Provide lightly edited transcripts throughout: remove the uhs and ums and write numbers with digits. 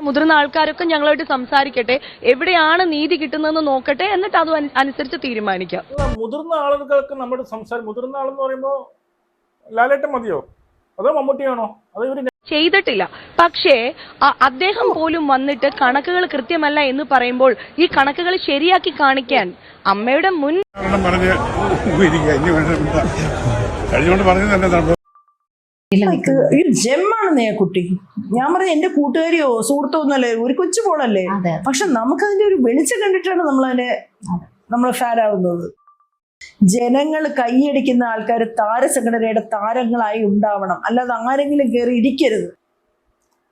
മുതിർന്ന ആൾക്കാരൊക്കെ ഞങ്ങളായിട്ട് സംസാരിക്കട്ടെ, എവിടെയാണ് നീതി കിട്ടുന്നതെന്ന് നോക്കട്ടെ, എന്നിട്ട് അത് അനുസരിച്ച് തീരുമാനിക്കാം. മുതിർന്ന ആളുകൾക്ക് നമ്മുടെ മുതിർന്ന ആളെന്ന് പറയുമ്പോൾ ലാലേട്ടൻ മതിയോ അതോ മമ്മൂട്ടിയാണോ? അതോ ഇവര് ചെയ്തിട്ടില്ല. പക്ഷേ അദ്ദേഹം പോലും വന്നിട്ട് കണക്കുകൾ കൃത്യമല്ല എന്ന് പറയുമ്പോൾ ഈ കണക്കുകൾ ശരിയാക്കി കാണിക്കാൻ അമ്മയുടെ മുൻ ജെമ്മാണ് കുട്ടി. ഞാൻ പറഞ്ഞ എന്റെ കൂട്ടുകാരിയോ സുഹൃത്തോ ഒന്നല്ലേ, ഒരു കൊച്ചു പോളല്ലേ. പക്ഷെ നമുക്കതിന്റെ ഒരു വെളിച്ചം കണ്ടിട്ടാണ് നമ്മൾ ഫാൻ ആവുന്നത്. ജനങ്ങൾ കൈയടിക്കുന്ന ആൾക്കാർ താരസംഘടനയുടെ താരങ്ങളായി ഉണ്ടാവണം, അല്ലാതെ ആരെങ്കിലും കയറി ഇരിക്കരുത്.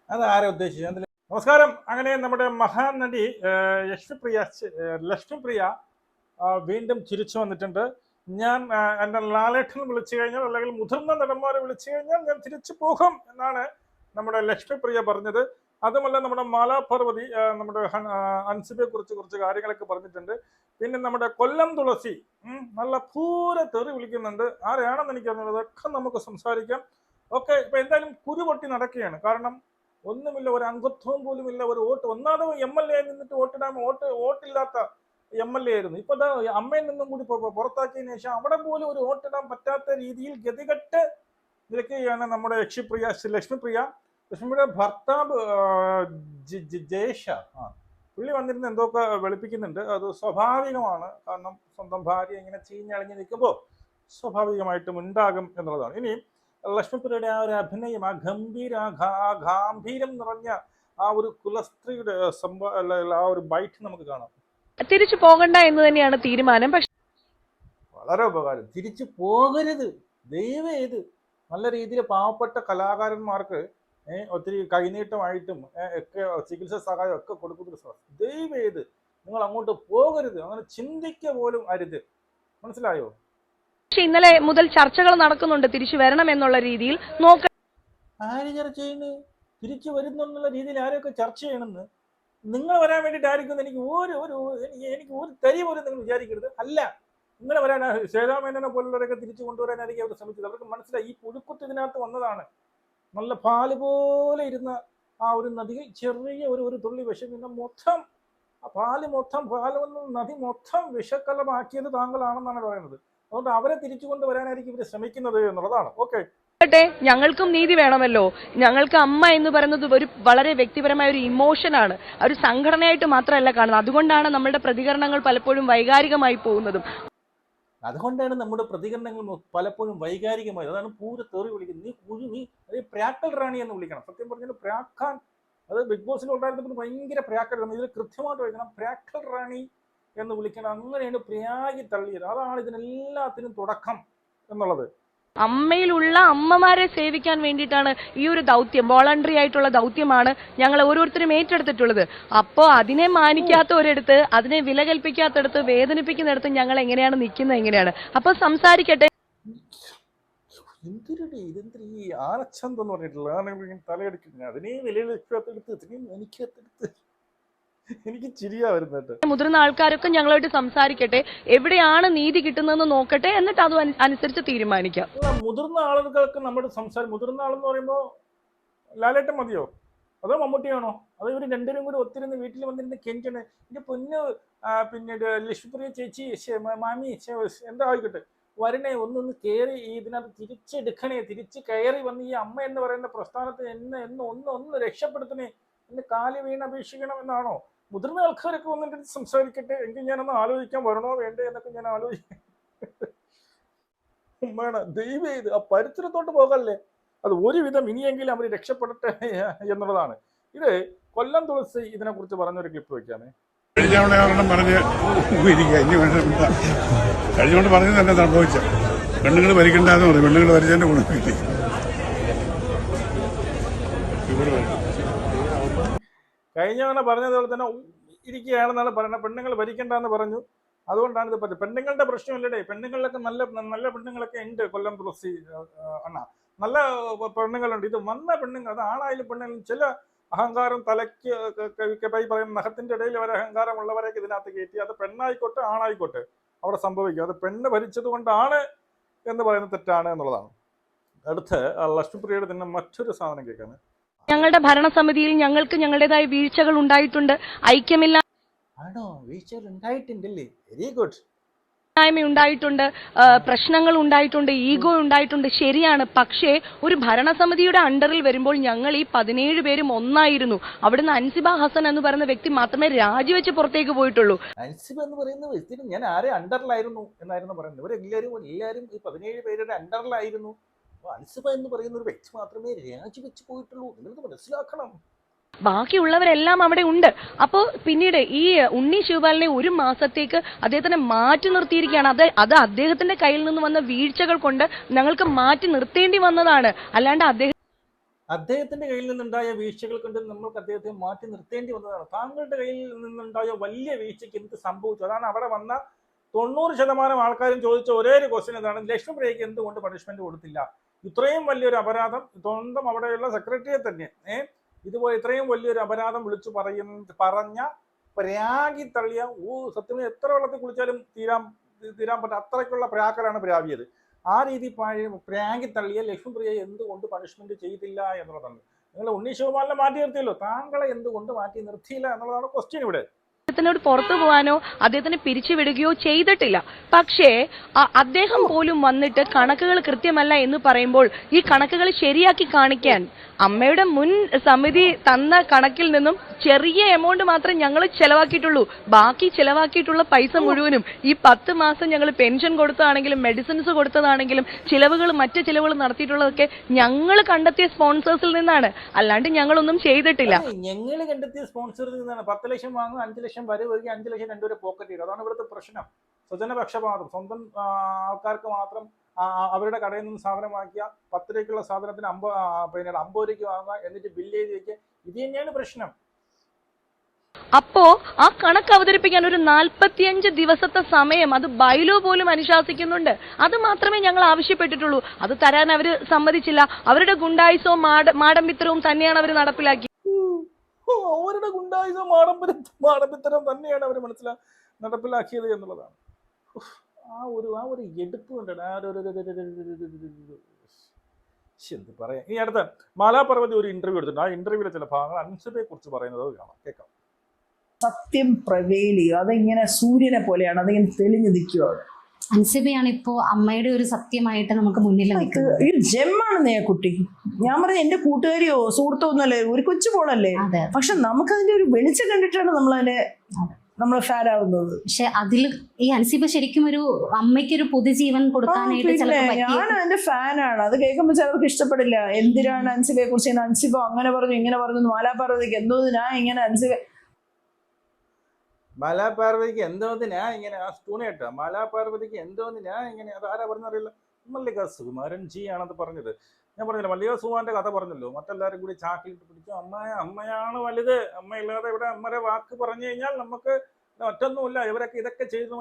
അതാരെ ഉദ്ദേശിച്ചത്? നമസ്കാരം. അങ്ങനെ നമ്മുടെ മഹാനടി ലക്ഷ്മിപ്രിയ വീണ്ടും ചിരിച്ചു വന്നിട്ടുണ്ട്. ഞാൻ എൻ്റെ ലാലേട്ടൻ വിളിച്ചു കഴിഞ്ഞാൽ, അല്ലെങ്കിൽ മുതിർന്ന നടന്മാരെ വിളിച്ചു കഴിഞ്ഞാൽ ഞാൻ തിരിച്ചു പോകും എന്നാണ് നമ്മുടെ ലക്ഷ്മിപ്രിയ പറഞ്ഞത്. അതുമല്ല, നമ്മുടെ മാലാപാർവതി നമ്മുടെ അൻസിബയെ കുറിച്ച് കുറച്ച് കാര്യങ്ങളൊക്കെ പറഞ്ഞിട്ടുണ്ട്. പിന്നെ നമ്മുടെ കൊല്ലം തുളസി നല്ല പൂര തെറി വിളിക്കുന്നുണ്ട്. ആരെയാണെന്ന് എനിക്കറിഞ്ഞത്, അതൊക്കെ നമുക്ക് സംസാരിക്കാം. ഓക്കെ, ഇപ്പൊ എന്തായാലും കുരുപൊട്ടി നടക്കുകയാണ്. കാരണം ഒന്നുമില്ല, ഒരു അംഗത്വം പോലും ഇല്ല, ഒരു വോട്ട്. ഒന്നാമത് MLA നിന്നിട്ട് വോട്ടിടാൻ വോട്ടില്ലാത്ത MLA ആയിരുന്നു. ഇപ്പൊ അമ്മയിൽ നിന്നും കൂടി പുറത്താക്കിയതിനു ശേഷം അവിടെ പോലും ഒരു വോട്ടിടാൻ പറ്റാത്ത രീതിയിൽ ഗതികെട്ട് നിൽക്കുകയാണ് നമ്മുടെ ലക്ഷ്മിപ്രിയയുടെ ഭർത്താവ് ജയേഷ. പുള്ളി വന്നിരുന്ന് എന്തൊക്കെ വെളുപ്പിക്കുന്നുണ്ട്. അത് സ്വാഭാവികമാണ്. കാരണം സ്വന്തം ഭാര്യ ഇങ്ങനെ ചീഞ്ഞളിഞ്ഞ് നിൽക്കുമ്പോൾ സ്വാഭാവികമായിട്ടും ഉണ്ടാകും എന്നുള്ളതാണ്. ഇനി ലക്ഷ്മിപ്രിയയുടെ ആ ഒരു അഭിനയം, ആ ഗാംഭീര്യം നിറഞ്ഞ ആ ഒരു കുലസ്ത്രീയുടെ ആ ഒരു ബൈറ്റ് നമുക്ക് കാണാം. തിരിച്ചു പോകണ്ട എന്ന് തന്നെയാണ് തീരുമാനം. പക്ഷെ വളരെ ഉപകാരം. തിരിച്ചു പോകരുത്, ദയവേത്. നല്ല രീതിയിൽ പാവപ്പെട്ട കലാകാരന്മാർക്ക് ഒത്തിരി കൈനീട്ടമായിട്ടും ഒക്കെ ചികിത്സാ സഹായം ഒക്കെ കൊടുക്കുന്ന ദയവേത് നിങ്ങൾ അങ്ങോട്ട് പോകരുത്, അങ്ങനെ ചിന്തിക്കുക പോലും അരുത്. മനസ്സിലായോ? പക്ഷെ ഇന്നലെ മുതൽ ചർച്ചകൾ നടക്കുന്നുണ്ട് തിരിച്ചു വരണം എന്നുള്ള രീതിയിൽ. ആര് ചർച്ച ചെയ്യുന്നത്? തിരിച്ചു വരുന്നുള്ള രീതിയിൽ ആരൊക്കെ ചർച്ച ചെയ്യണമെന്ന് നിങ്ങൾ വരാൻ വേണ്ടിയിട്ടായിരിക്കും. എനിക്ക് ഒരു തരി പോലും നിങ്ങൾ വിചാരിക്കരുത്. അല്ല, നിങ്ങൾ വരാൻ ശ്വേതാമേനനെ പോലുള്ളവരൊക്കെ തിരിച്ചു കൊണ്ടുവരാനായിരിക്കും അവർ ശ്രമിച്ചത്. അവർക്ക് മനസ്സിലായി ഈ പുഴുക്കുത്ത് ഇതിനകത്ത് വന്നതാണ്. നല്ല പാല് പോലെ ഇരുന്ന ആ ഒരു നദിയിൽ ചെറിയ ഒരു തുള്ളി വിഷം, പിന്നെ മൊത്തം പാല് നദി മൊത്തം വിഷക്കലമാക്കിയത് താങ്കളാണെന്നാണ് പറയുന്നത്. അതുകൊണ്ട് അവരെ തിരിച്ചു കൊണ്ടുവരാനായിരിക്കും ഇവർ ശ്രമിക്കുന്നത് എന്നുള്ളതാണ്. ഓക്കെ, ഞങ്ങൾക്കും നീതി വേണമല്ലോ. ഞങ്ങൾക്ക് അമ്മ എന്ന് പറയുന്നത് ഒരു വളരെ വ്യക്തിപരമായ ഒരു ഇമോഷനാണ്, ഒരു സംഘടനയായിട്ട് മാത്രമല്ല കാണുന്നത്. അതുകൊണ്ടാണ് നമ്മളുടെ പ്രതികരണങ്ങൾ പലപ്പോഴും വൈകാരികമായി പോകുന്നതും. അതുകൊണ്ടാണ് നമ്മുടെ പ്രതികരണങ്ങൾ പലപ്പോഴും വൈകാരികമായത്. അതാണ് പൂര തെറി വിളിക്കുന്നത്. നീ പ്രാക്കൽ റാണി എന്ന് വിളിക്കണം. സത്യം പറഞ്ഞാൽ പ്രാക്കാൻ, അത് ബിഗ് ബോസിൽ ഉണ്ടായിരുന്നപ്പോൾ ഭയങ്കര പ്രാക്കൽ. ഇതിൽ കൃത്യമായിട്ട് വയ്ക്കണം, പ്രാക്കൽ റാണി എന്ന് വിളിക്കണം. അങ്ങനെയാണ് പ്രാഗി തള്ളിയത്. അതാണ് ഇതിനെല്ലാത്തിനും തുടക്കം എന്നുള്ളത്. അമ്മയിലുള്ള അമ്മമാരെ സേവിക്കാൻ വേണ്ടിയിട്ടാണ് ഈ ഒരു ദൗത്യം, വോളണ്ടറി ആയിട്ടുള്ള ദൗത്യമാണ് ഞങ്ങൾ ഓരോരുത്തരും ഏറ്റെടുത്തിട്ടുള്ളത്. അപ്പോൾ അതിനെ മാനിക്കാത്ത ഒരിടത്ത്, അതിനെ വില കൽപ്പിക്കാത്തടത്ത്, വേദനിപ്പിക്കുന്നിടത്ത് ഞങ്ങൾ എങ്ങനെയാണ് നിൽക്കുന്നത്, എങ്ങനെയാണ്? അപ്പൊ സംസാരിക്കട്ടെ. ഇതെന്തിരി ഈ ആനച്ചന്തെന്ന് പറഞ്ഞിട്ടുള്ള തലയെടുക്കുന്നത്, അതിനെ വിലയിലെടുത്ത് എനിക്ക് ചിരിയാ വരുന്നത്. മുതിർന്ന ആൾക്കാരൊക്കെ ഞങ്ങളായിട്ട് സംസാരിക്കട്ടെ, എവിടെയാണ് നീതി കിട്ടുന്നതെന്ന് നോക്കട്ടെ, എന്നിട്ട് അത് അനുസരിച്ച് തീരുമാനിക്കാം. മുതിർന്ന ആളുകൾക്ക് നമ്മുടെ മുതിർന്ന ആളെന്ന് പറയുമ്പോൾ ലാലേട്ടൻ മതിയോ അതോ മമ്മൂട്ടിയാണോ? അതോ ഇവർ രണ്ടുപേരും കൂടി ഒത്തിരുന്ന് വീട്ടിൽ വന്നിരുന്ന് കെഞ്ചണേ, എന്റെ പൊന്ന് പിന്നീട് ലക്ഷ്മിപ്രിയ ചേച്ചി, മാമി, എന്താ ആയിക്കോട്ടെ, വരണേ, ഒന്നൊന്ന് കയറി ഇതിനകത്ത് തിരിച്ചെടുക്കണേ, തിരിച്ച് കയറി വന്ന് ഈ അമ്മ എന്ന് പറയുന്ന പ്രസ്ഥാനത്തെ ഒന്ന് രക്ഷപ്പെടുത്തണേ എന്ന് കാല് വീണ് അപേക്ഷിക്കണം എന്നാണോ? മുതിർന്ന ആൾക്കാരൊക്കെ വന്നിട്ട് സംസാരിക്കട്ടെ, എങ്കിൽ ഞാനൊന്ന് ആലോചിക്കാൻ വരണോ വേണ്ടേ എന്നൊക്കെ ഞാൻ ആലോചിക്കാം. ദൈവം ഇത് ആ പരിസരത്തോട്ട് പോകല്ലേ. അത് ഒരുവിധം ഇനിയെങ്കിലും അവർ രക്ഷപ്പെടട്ടെ എന്നുള്ളതാണ്. ഇത് കൊല്ലം തുളസി ഇതിനെ കുറിച്ച് പറഞ്ഞൊരു ക്ലിപ്പ് വെക്കാമേ. കഴിഞ്ഞുകൊണ്ട് പറഞ്ഞത് തന്നെ സംഭവിച്ച പെണ്ണുങ്ങൾ ഭരിക്കണ്ടെന്ന് പറയും. പെണ്ണുങ്ങൾ ഭരിച്ചതിന്റെ ഗുണമില്ല. കഴിഞ്ഞ തവണ പറഞ്ഞതുപോലെ തന്നെ ഇരിക്കുകയാണെന്നാണ് പറയുന്നത്. പെണ്ണുങ്ങൾ ഭരിക്കണ്ടെന്ന് പറഞ്ഞു. അതുകൊണ്ടാണ് ഇത് പറ്റുന്നത്. പെണ്ണുങ്ങളുടെ പ്രശ്നമില്ലടേ. പെണ്ണുങ്ങളിലൊക്കെ നല്ല നല്ല പെണ്ണുങ്ങളൊക്കെ ഉണ്ട്. കൊല്ലം തുളസി അണ്ണ നല്ല പെണ്ണുങ്ങളുണ്ട്. ഇത് വന്ന പെണ്ണുങ്ങൾ, അത് ആണായാലും പെണ്ണുങ്ങളും ചില അഹങ്കാരം തലയ്ക്ക് പറയുന്ന നഖത്തിന്റെ ഇടയിൽ വരെ അഹങ്കാരമുള്ളവരൊക്കെ ഇതിനകത്ത് കയറ്റി. അത് പെണ്ണായിക്കോട്ടെ ആണായിക്കോട്ടെ അവിടെ സംഭവിക്കും. അത് പെണ്ണ് ഭരിച്ചത് കൊണ്ടാണ് എന്ന് പറയുന്നത് തെറ്റാണ് എന്നുള്ളതാണ്. അടുത്ത് ലക്ഷ്മിപ്രിയയുടെ തന്നെ മറ്റൊരു സാധനം കേൾക്കാണ്. ഞങ്ങളുടെ ഭരണസമിതിയിൽ ഞങ്ങൾക്ക് ഞങ്ങളുടേതായ വീഴ്ചകൾ ഉണ്ടായിട്ടുണ്ട്. ഐക്യമില്ല ആണോ? വീഴ്ചകൾ ഉണ്ടായിട്ടുണ്ടല്ലേ? Very good. ഉണ്ടായിട്ടുണ്ട്, പ്രശ്നങ്ങൾ ഉണ്ടായിട്ടുണ്ട്, ഈഗോ ഉണ്ടായിട്ടുണ്ട്, ശരിയാണ്. പക്ഷേ ഒരു ഭരണസമിതിയുടെ അണ്ടറിൽ വരുമ്പോൾ ഞങ്ങൾ ഈ 17 പേരും ഒന്നായിരുന്നു. അവിടുന്ന് അൻസിബ ഹസൻ എന്ന് പറയുന്ന വ്യക്തി മാത്രമേ രാജിവെച്ച് പുറത്തേക്ക് പോയിട്ടുള്ളൂ. അൻസിബ എന്ന് പറയുന്ന വ്യക്തി ഞാൻ ആരെ അണ്ടറിലായിരുന്നു എന്നായിരുന്നു പറയുന്നത്. ഇവരെല്ലാവരും ഈ 17 പേരുടെ അണ്ടറിലായിരുന്നു. അൻസിബ എന്ന് പറയുന്ന ഒരു വ്യക്തി മാത്രമേ രാജിവെച്ച് പോയിട്ടുള്ളൂ. നിങ്ങൾക്ക് മനസ്സിലാക്കണം. ബാക്കിയുള്ളവരെല്ലാം അവിടെ ഉണ്ട്. അപ്പോൾ പിന്നീട് ഈ ഉണ്ണി ശിവപാലിനെ 1 മാസത്തേക്ക് അദ്ദേഹത്തിനെ മാറ്റി നിർത്തിയിരിക്കുകയാണ്. അത് അദ്ദേഹത്തിന്റെ കയ്യിൽ നിന്ന് വന്ന വീഴ്ചകൾ കൊണ്ട് ഞങ്ങൾക്ക് മാറ്റി നിർത്തേണ്ടി വന്നതാണ്. അല്ലാണ്ട് അദ്ദേഹത്തിന്റെ കയ്യിൽ നിന്നുണ്ടായ വീഴ്ചകൾ കൊണ്ട് നമ്മൾക്ക് അദ്ദേഹത്തെ മാറ്റി നിർത്തേണ്ടി വന്നതാണ്. താങ്കളുടെ കയ്യിൽ നിന്നുണ്ടായ വലിയ വീഴ്ചയ്ക്ക് എന്ത് സംഭവിച്ചു? അതാണ് അവിടെ വന്ന 90% ആൾക്കാരും ചോദിച്ച ഒരേ ഒരു ക്വസ്റ്റ്യൻ ഇതാണ്: ലക്ഷ്മിപ്രിയയ്ക്ക് എന്തുകൊണ്ട് പണിഷ്മെന്റ് കൊടുത്തില്ല? ഇത്രയും വലിയൊരു അപരാധം സ്വന്തം അവിടെയുള്ള സെക്രട്ടറിയെ തന്നെ ഇതുപോലെ ഇത്രയും വലിയൊരു അപരാധം വിളിച്ചു പറഞ്ഞ പ്രാഗി തള്ളിയ സത്യം എത്ര വെള്ളത്തിൽ കുളിച്ചാലും തീരാൻ പറ്റും അത്രയ്ക്കുള്ള പ്രാക്കലാണ് പ്രാവിയത്. ആ രീതി പ്രാഗി തള്ളിയ ലക്ഷ്മിപ്രിയയെ എന്തുകൊണ്ട് പണിഷ്മെന്റ് ചെയ്തില്ല എന്നുള്ളതാണ്. നിങ്ങൾ ഉണ്ണി ശിവപാലിനെ മാറ്റി നിർത്തിയല്ലോ, താങ്കളെ എന്തുകൊണ്ട് മാറ്റി നിർത്തിയില്ല എന്നുള്ളതാണ് ക്വസ്റ്റ്യൻ ഇവിടെ. അദ്ദേഹത്തിനോട് പുറത്തു പോകാനോ അദ്ദേഹത്തിനെ പിരിച്ചുവിടുകയോ ചെയ്തിട്ടില്ല. പക്ഷേ അദ്ദേഹം പോലും വന്നിട്ട് കണക്കുകൾ കൃത്യമല്ല എന്ന് പറയുമ്പോൾ ഈ കണക്കുകൾ ശരിയാക്കി കാണിക്കാൻ അമ്മയുടെ മുൻ സമിതി തന്ന കണക്കിൽ നിന്നും ചെറിയ എമൗണ്ട് മാത്രമേ ഞങ്ങൾ ചെലവാക്കിയിട്ടുള്ളൂ. ബാക്കി ചെലവാക്കിയിട്ടുള്ള പൈസ മുഴുവനും ഈ 10 മാസം ഞങ്ങൾ പെൻഷൻ കൊടുത്തതാണെങ്കിലും മെഡിസിൻസ് കൊടുത്തതാണെങ്കിലും മറ്റ് ചിലവുകൾ നടത്തിയിട്ടുള്ളതൊക്കെ ഞങ്ങൾ കണ്ടെത്തിയ സ്പോൺസേഴ്സിൽ നിന്നാണ്. അല്ലാണ്ട് ഞങ്ങളൊന്നും ചെയ്തിട്ടില്ല. ഞങ്ങൾ കണ്ടെത്തിയ സ്പോൺസറിൽ നിന്നാണ്. 10 ലക്ഷം വാങ്ങും, 5 ലക്ഷം വരെ വരിക, 5 ലക്ഷം രണ്ടുപേരെ പോക്കറ്റ് ചെയ്ത്. അതാണ് ഇവിടുത്തെ പ്രശ്നം. സ്വജനപക്ഷപാതം. സ്വന്തം ആൾക്കാർക്ക് മാത്രം അവരുടെ കടയിൽ നിന്ന് സാധനം വാങ്ങിക്കുക, 10 രൂപയ്ക്കുള്ള സാധനത്തിന് 50 രൂപയ്ക്ക് വാങ്ങുക, എന്നിട്ട് ബില്ല് ചെയ്ത് വയ്ക്കുക. ഇത് തന്നെയാണ് പ്രശ്നം. അപ്പോ ആ കണക്ക് അവതരിപ്പിക്കാൻ ഒരു 45 ദിവസത്തെ സമയം അത് ബൈലോ പോലും അനുശാസിക്കുന്നുണ്ട്. അത് മാത്രമേ ഞങ്ങൾ ആവശ്യപ്പെട്ടിട്ടുള്ളൂ. അത് തരാൻ അവര് സമ്മതിച്ചില്ല. അവരുടെ ഗുണ്ടായുസവും മാടമ്പിത്തരവും തന്നെയാണ് അവർ നടപ്പിലാക്കി. അവരുടെ ഗുണ്ടായുസവും മാടമ്പിത്തരം തന്നെയാണ് അവർ നടപ്പിലാക്കിയത് എന്നുള്ളതാണ്. ആ ഒരു എടുപ്പ് കണ്ടത് എന്ത് പറയാം. ഈ അടുത്ത മാലാപർവതി ഒരു ഇന്റർവ്യൂ എടുത്തിട്ടുണ്ട്. ആ ഇന്റർവ്യൂവിലെ ചില ഭാഗങ്ങൾ അൻസിബയെ കുറിച്ച് പറയുന്നത് കാണാം, കേൾക്കാം. സത്യം പ്രവേൽ ചെയ്യും. അതിങ്ങനെ സൂര്യനെ പോലെയാണ്, അതിങ്ങനെ തെളിഞ്ഞു നിൽക്കുകയാണ്. അൻസിബയാണ് ഇപ്പോ അമ്മയുടെ ഒരു സത്യമായിട്ട് നമുക്ക് മുന്നിൽ നിൽക്കുന്നത്. ഈ ജെമ്മാണ് ആ കുട്ടി. ഞാൻ പറഞ്ഞ എന്റെ കൂട്ടുകാരിയോ സുഹൃത്തോ ഒന്നല്ലേ, ഒരു കൊച്ചു പോളല്ലേ. പക്ഷെ നമുക്കതിന്റെ ഒരു വെളിച്ചം കണ്ടിട്ടാണ് നമ്മൾ ഫാൻ ആവുന്നത്. പക്ഷെ അതിൽ ഈ അൻസിബ ശരിക്കും ഒരു അമ്മയ്ക്കൊരു പുതുജീവൻ കൊടുക്കാനായിട്ട് ഞാൻ അതിന്റെ ഫാനാണ്. അത് കേൾക്കുമ്പോൾ ചിലർക്ക് ഇഷ്ടപ്പെടില്ല. എന്തിനാണ് അൻസിബയെ കുറിച്ച് അൻസിബ അങ്ങനെ പറഞ്ഞു ഇങ്ങനെ പറഞ്ഞു, മാലാപാർവതിക്ക് എന്തോന്നിനാ ഇങ്ങനെ മാലാപാർവതിക്ക് എന്തോന്നിനാ ഇങ്ങനെ ആ സ്പൂണേട്ടാ മാലാപാർവതിക്ക് എന്തോന്നിനാ ഇങ്ങനെ. അത് ആരാ പറഞ്ഞറിയില്ല. മല്ലിക സുകുമാരൻ ജി ആണത് പറഞ്ഞത്. ഞാൻ പറഞ്ഞില്ല, മല്ലിക സുകുമാരന്റെ കഥ പറഞ്ഞല്ലോ. മറ്റെല്ലാവരും കൂടി ചാക്കിലിട്ട് പിടിച്ചു അമ്മയാണ് വലുത്, അമ്മയില്ലാതെ ഇവിടെ അമ്മയുടെ വാക്ക് പറഞ്ഞു കഴിഞ്ഞാൽ നമുക്ക് ഒറ്റൊന്നുമില്ല, ഇവരൊക്കെ ഇതൊക്കെ ചെയ്തു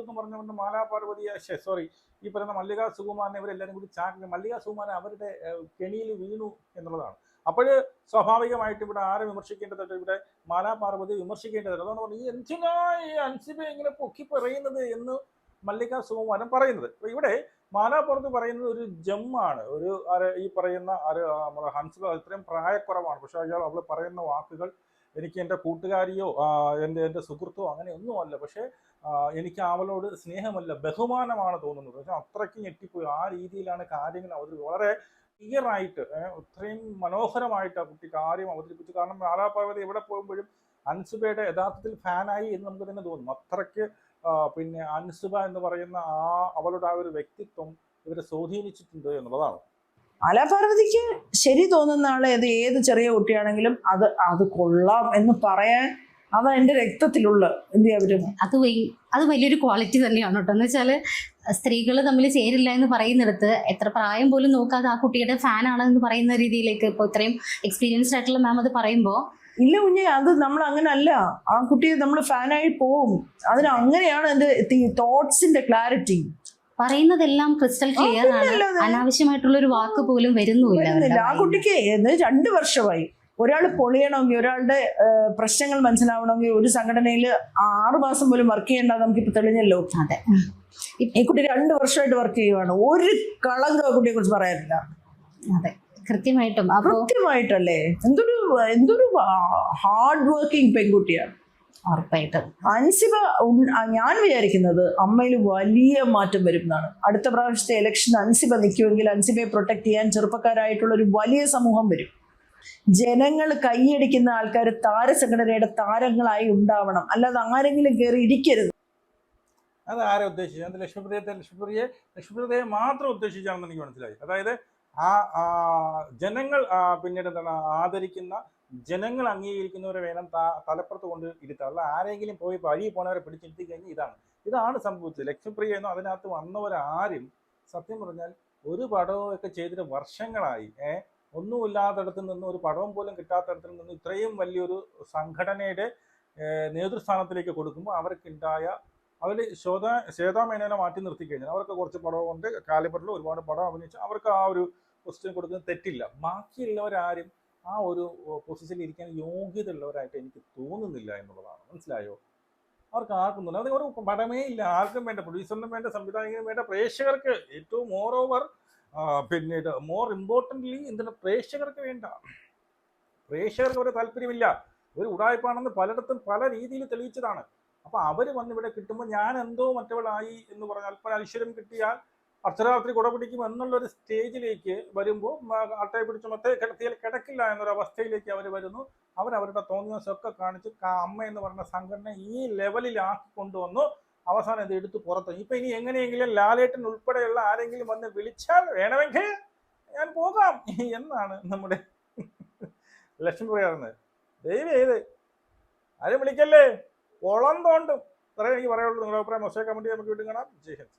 എന്ന് പറഞ്ഞുകൊണ്ട് മാലാപാർവതിയെ ഈ പറയുന്ന മല്ലിക സുകുമാരനെ ഇവരെല്ലാവരും കൂടി ചാക്കിൽ മല്ലിക സുകുമാരൻ അവരുടെ കെണിയിൽ വീണു എന്നുള്ളതാണ്. അപ്പോൾ സ്വാഭാവികമായിട്ട് ഇവിടെ ആരെ വിമർശിക്കേണ്ടതായിട്ട് ഇവിടെ മാലാപാർവതി വിമർശിക്കേണ്ടതാണ്. അതാണ് പറഞ്ഞത്, എന്തിനാ ഈ അൻസിബ ഇങ്ങനെ പൊക്കി പറയുന്നത് എന്ന് മല്ലിക സുകുമാരൻ പറയുന്നത്. ഇവിടെ മാലാപാർവതി പറയുന്നത് ഒരു ജമ്മാണ്. ഈ പറയുന്ന ഹൻസിബ ഇത്രയും പ്രായക്കുറവാണ്, പക്ഷെ അവൾ പറയുന്ന വാക്കുകൾ എനിക്ക് എൻ്റെ കൂട്ടുകാരിയോ എൻ്റെ സുഹൃത്തോ അങ്ങനെ ഒന്നുമല്ല. പക്ഷേ എനിക്ക് അവളോട് സ്നേഹമല്ല, ബഹുമാനമാണ് തോന്നുന്നത്. പക്ഷെ അത്രയ്ക്ക് ഞെട്ടിപ്പോയി. ആ രീതിയിലാണ് കാര്യങ്ങൾ വളരെ ക്ലിയർ ആയിട്ട് ഇത്രയും മനോഹരമായിട്ട് ആ കുട്ടി കാര്യം അവതരിപ്പിച്ചു. കാരണം മാലാപാർവതി എവിടെ പോകുമ്പോഴും അൻസിബയുടെ യഥാർത്ഥത്തിൽ ഫാനായി എന്ന് നമുക്ക് തന്നെ തോന്നും. അത്രയ്ക്ക് പിന്നെ അൻസിബ എന്ന് പറയുന്ന അവളുടെ ആ ഒരു വ്യക്തിത്വം ഇവരെ സ്വാധീനിച്ചിട്ടുണ്ട് എന്നുള്ളതാണ്. മാലാപാർവതിക്ക് ശരി തോന്നുന്ന ആളെ ഏത് ചെറിയ കുട്ടിയാണെങ്കിലും അത് കൊള്ളാം എന്ന് പറയാൻ അത് എൻ്റെ രക്തത്തിലുള്ള അത് വലിയൊരു ക്വാളിറ്റി തന്നെയാണ് കേട്ടോ. എന്ന് വെച്ചാൽ സ്ത്രീകൾ തമ്മിൽ ചേരില്ല എന്ന് പറയുന്നിടത്ത് എത്ര പ്രായം പോലും നോക്കാതെ ആ കുട്ടിയുടെ ഫാനാണ് എന്ന് പറയുന്ന രീതിയിലേക്ക് ഇപ്പോൾ ഇത്രയും എക്സ്പീരിയൻസ്ഡ് ആയിട്ടുള്ള മാം അത് പറയുമ്പോൾ ഇല്ല കുഞ്ഞെ, അത് നമ്മൾ അങ്ങനെ അല്ല. ആ കുട്ടിയെ നമ്മൾ ഫാനായി പോവും. അതിന് അങ്ങനെയാണ് എൻ്റെ തോട്ട്സിന്റെ ക്ലാരിറ്റി. പറയുന്നതെല്ലാം ക്രിസ്റ്റൽ ക്ലിയർ ആണ്. അനാവശ്യമായിട്ടുള്ള ഒരു വാക്ക് പോലും വരുന്നില്ല. ആ കുട്ടിക്ക് 2 വർഷമായി ഒരാൾ പൊളിയണമെങ്കിൽ, ഒരാളുടെ പ്രശ്നങ്ങൾ മനസ്സിലാവണമെങ്കിൽ ഒരു സംഘടനയിൽ 6 മാസം പോലും വർക്ക് ചെയ്യേണ്ടത് നമുക്കിപ്പോ തെളിഞ്ഞല്ലോ. അതെ, ഈ കുട്ടി 2 വർഷമായിട്ട് വർക്ക് ചെയ്യുവാണ്. ഒരു കളങ്കം ആ കുട്ടിയെ കുറിച്ച് പറയാനില്ല. അതെ, കൃത്യമായിട്ടും. അപ്പോ കൃത്യമായിട്ടല്ലേ, എന്തൊരു ഹാർഡ് വർക്കിംഗ് പെൺകുട്ടിയാണ് ഉറപ്പായിട്ടും അൻസിബ. ഞാൻ വിചാരിക്കുന്നത് അമ്മയിൽ വലിയ മാറ്റം വരും എന്നാണ്. അടുത്ത പ്രാവശ്യത്തെ ഇലക്ഷൻ അൻസിബ നിൽക്കുമെങ്കിൽ അൻസിബയെ പ്രൊട്ടക്ട് ചെയ്യാൻ ചെറുപ്പക്കാരായിട്ടുള്ള ഒരു വലിയ സമൂഹം വരും. ജനങ്ങൾ കൈയടിക്കുന്ന ആൾക്കാർ താരസംഘടനയുടെ താരങ്ങളായി ഉണ്ടാവണം, അല്ലാതെ ആരെങ്കിലും കയറി ഇരിക്കരുത്. അത് ആരെ ഉദ്ദേശിച്ചു? അത് ലക്ഷ്മിപ്രിയയെ മാത്രം ഉദ്ദേശിച്ചാണെന്ന് എനിക്ക് മനസ്സിലായി. അതായത് ജനങ്ങൾ പിന്നീട് എന്താണ് ആദരിക്കുന്ന, ജനങ്ങൾ അംഗീകരിക്കുന്നവരെ വേണം തലപ്പുറത്ത് കൊണ്ട് ഇരുത്താം. അല്ല ആരെങ്കിലും പോയി വഴി പോണവരെ പിടിച്ചിരുത്തി കഴിഞ്ഞാൽ ഇതാണ് സംഭവിച്ചത്. ലക്ഷ്മിപ്രിയ എന്നോ അതിനകത്ത് വന്നവരാരും സത്യം പറഞ്ഞാൽ ഒരു പടമൊക്കെ ചെയ്തിട്ട് വർഷങ്ങളായി. ഒന്നുമില്ലാത്തടത്ത് നിന്ന്, ഒരു പടവും പോലും കിട്ടാത്തടത്തിൽ നിന്ന് ഇത്രയും വലിയൊരു സംഘടനയുടെ നേതൃസ്ഥാനത്തിലേക്ക് കൊടുക്കുമ്പോൾ അവർക്കുണ്ടായ, അവർ ശ്വേതാ മേനോനെ മാറ്റി നിർത്തി കഴിഞ്ഞാൽ അവർക്ക് കുറച്ച് പടമുണ്ട്, കാലിബറിൽ ഒരുപാട് പടം അഭിനയിച്ച് അവർക്ക് ആ ഒരു പൊസിഷൻ കൊടുക്കുന്നത് തെറ്റില്ല. ബാക്കിയുള്ളവരാരും ആ ഒരു പൊസിഷനിൽ ഇരിക്കാൻ യോഗ്യത ഉള്ളവരായിട്ട് എനിക്ക് തോന്നുന്നില്ല എന്നുള്ളതാണ്. മനസ്സിലായോ? അവർക്ക് ആർക്കും തോന്നുന്നു, അത് ഒരു പടമേ ഇല്ല, ആർക്കും വേണ്ട, പ്രൊഡ്യൂസറിനും വേണ്ട, സംവിധായകനും വേണ്ട, പ്രേക്ഷകർക്ക് ഏറ്റവും പിന്നീട് മോർ ഇമ്പോർട്ടൻ്റ്ലി എന്താണ് പ്രേക്ഷകർക്ക് വേണ്ട. പ്രേക്ഷകർക്ക് ഒരു താല്പര്യമില്ല, ഒരു ഉടായ്പാണെന്ന് പലയിടത്തും പല രീതിയിൽ തെളിയിച്ചതാണ്. അപ്പൊ അവർ വന്നിവിടെ കിട്ടുമ്പോൾ ഞാൻ എന്തോ മറ്റവളായി എന്ന് പറഞ്ഞാൽ അല്പം ഐശ്വര്യം കിട്ടിയാൽ അർദ്ധരാത്രി കുട പിടിക്കും എന്നുള്ളൊരു സ്റ്റേജിലേക്ക് വരുമ്പോൾ അട്ടയെ പിടിച്ച് മറ്റേ കിടത്തിയാൽ കിടക്കില്ല എന്നൊരവസ്ഥയിലേക്ക് അവർ വരുന്നു. അവരവരുടെ തോന്നിയസൊക്കെ കാണിച്ച് അമ്മ എന്ന് പറഞ്ഞ സംഘടന ഈ ലെവലിലാക്കി കൊണ്ടുവന്നു. അവസാനം ഇത് എടുത്ത് പുറത്ത്. ഇപ്പൊ ഇനി എങ്ങനെയെങ്കിലും ലാലേട്ടൻ ഉൾപ്പെടെയുള്ള ആരെങ്കിലും വന്ന് വിളിച്ചാൽ വേണമെങ്കിൽ ഞാൻ പോകാം എന്നാണ് നമ്മുടെ ലക്ഷ്മി പറയുന്നത്. ദൈവം ചെയ്ത് ആരും വിളിക്കല്ലേ, കുളം തോണ്ടും. ഇത്രയും എനിക്ക് പറയുള്ളൂ. നിങ്ങളുടെ അഭിപ്രായം മൊസൈ കമന്റ് നമുക്ക് വീണ്ടും കാണാം. ജയ് ഹിന്ദ്.